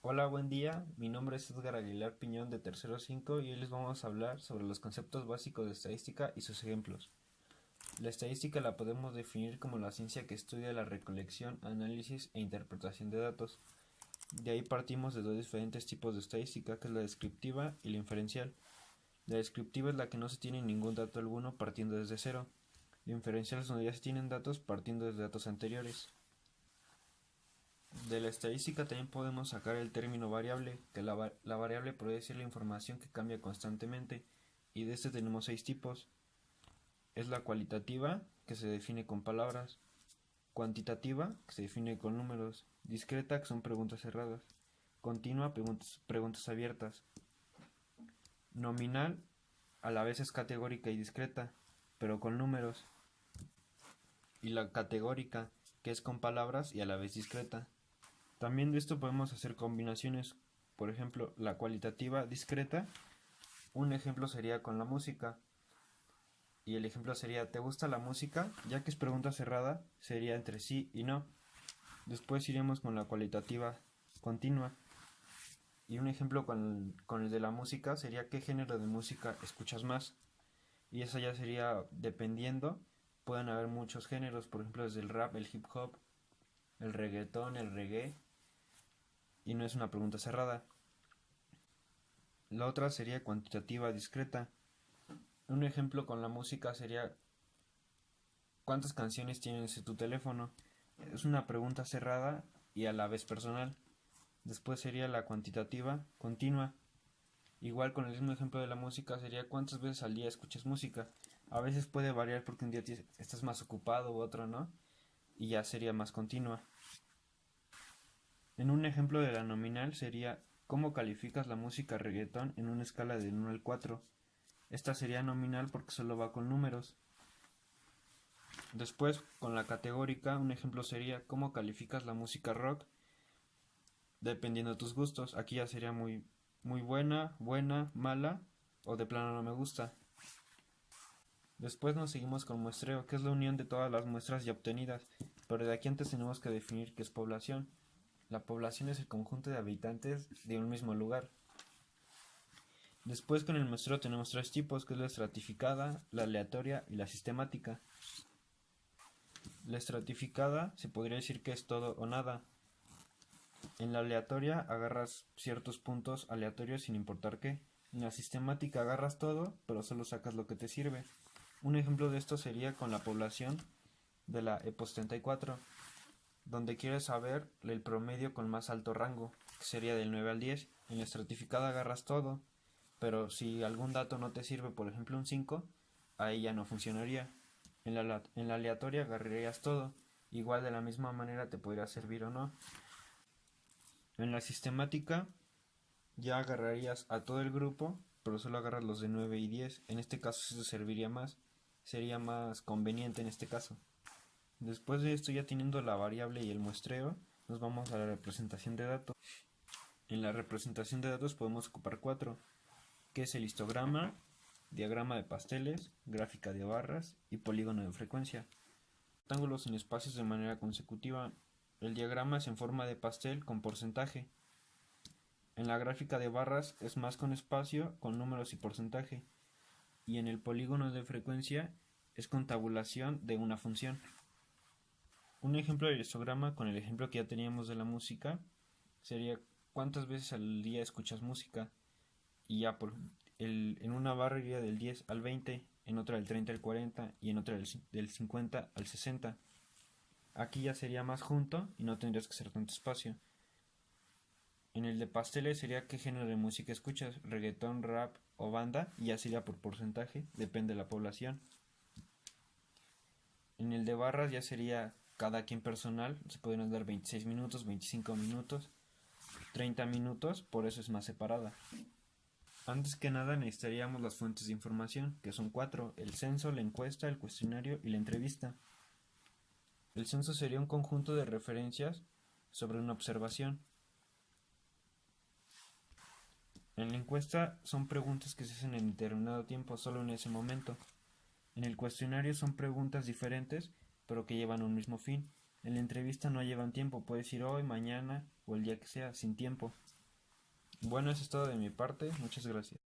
Hola, buen día. Mi nombre es Edgar Aguilar Piñón de Tercero 5 y hoy les vamos a hablar sobre los conceptos básicos de estadística y sus ejemplos. La estadística la podemos definir como la ciencia que estudia la recolección, análisis e interpretación de datos. De ahí partimos de dos diferentes tipos de estadística, que es la descriptiva y la inferencial. La descriptiva es la que no se tiene ningún dato alguno partiendo desde cero. La inferencial es donde ya se tienen datos partiendo desde datos anteriores. De la estadística también podemos sacar el término variable, que la variable puede decir la información que cambia constantemente, y de este tenemos seis tipos. Es la cualitativa, que se define con palabras; cuantitativa, que se define con números; discreta, que son preguntas cerradas; continua, preguntas abiertas; nominal, a la vez es categórica y discreta, pero con números; y la categórica, que es con palabras y a la vez discreta. También de esto podemos hacer combinaciones, por ejemplo, la cualitativa discreta. Un ejemplo sería con la música, y el ejemplo sería: ¿te gusta la música? Ya que es pregunta cerrada, sería entre sí y no. Después iremos con la cualitativa continua, y un ejemplo con el de la música sería: ¿qué género de música escuchas más? Y eso ya sería dependiendo. Pueden haber muchos géneros, por ejemplo desde el rap, el hip hop, el reggaetón, el reggae, y no es una pregunta cerrada. La otra sería cuantitativa discreta. Un ejemplo con la música sería: ¿cuántas canciones tienes en tu teléfono? Es una pregunta cerrada y a la vez personal. Después sería la cuantitativa continua. Igual con el mismo ejemplo de la música sería: ¿cuántas veces al día escuchas música? A veces puede variar porque un día estás más ocupado u otro no, y ya sería más continua. En un ejemplo de la nominal sería: ¿cómo calificas la música reggaetón en una escala del 1 al 4? Esta sería nominal porque solo va con números. Después, con la categórica, un ejemplo sería: ¿cómo calificas la música rock dependiendo de tus gustos? Aquí ya sería muy buena, buena, mala, o de plano no me gusta. Después nos seguimos con muestreo, que es la unión de todas las muestras ya obtenidas, pero de aquí antes tenemos que definir qué es población. La población es el conjunto de habitantes de un mismo lugar. Después, con el muestreo tenemos tres tipos, que es la estratificada, la aleatoria y la sistemática. La estratificada se podría decir que es todo o nada. En la aleatoria agarras ciertos puntos aleatorios sin importar qué. En la sistemática agarras todo, pero solo sacas lo que te sirve. Un ejemplo de esto sería con la población de la EPOS 34, donde quieres saber el promedio con más alto rango, que sería del 9 al 10. En la estratificada agarras todo, pero si algún dato no te sirve, por ejemplo un 5, ahí ya no funcionaría. En la aleatoria agarrarías todo, igual de la misma manera te podría servir o no. En la sistemática ya agarrarías a todo el grupo, pero solo agarras los de 9 y 10. En este caso eso serviría más, sería más conveniente en este caso. Después de esto, ya teniendo la variable y el muestreo, nos vamos a la representación de datos. En la representación de datos podemos ocupar cuatro, que es el histograma, diagrama de pasteles, gráfica de barras y polígono de frecuencia. Rectángulos en espacios de manera consecutiva. El diagrama es en forma de pastel con porcentaje. En la gráfica de barras es más con espacio, con números y porcentaje. Y en el polígono de frecuencia es con tabulación de una función. Un ejemplo de histograma con el ejemplo que ya teníamos de la música sería: ¿cuántas veces al día escuchas música? Y ya en una barra iría del 10 al 20, en otra del 30 al 40 y en otra del 50 al 60. Aquí ya sería más junto y no tendrías que hacer tanto espacio. En el de pasteles sería: ¿qué género de música escuchas? Reggaetón, rap o banda, y ya sería por porcentaje, depende de la población. En el de barras ya sería cada quien personal, se podrían dar 26 minutos, 25 minutos, 30 minutos, por eso es más separada. Antes que nada necesitaríamos las fuentes de información, que son cuatro: el censo, la encuesta, el cuestionario y la entrevista. El censo sería un conjunto de referencias sobre una observación. En la encuesta son preguntas que se hacen en determinado tiempo, solo en ese momento. En el cuestionario son preguntas diferentes, pero que llevan un mismo fin. En la entrevista no llevan tiempo, puedes ir hoy, mañana o el día que sea, sin tiempo. Bueno, eso es todo de mi parte, muchas gracias.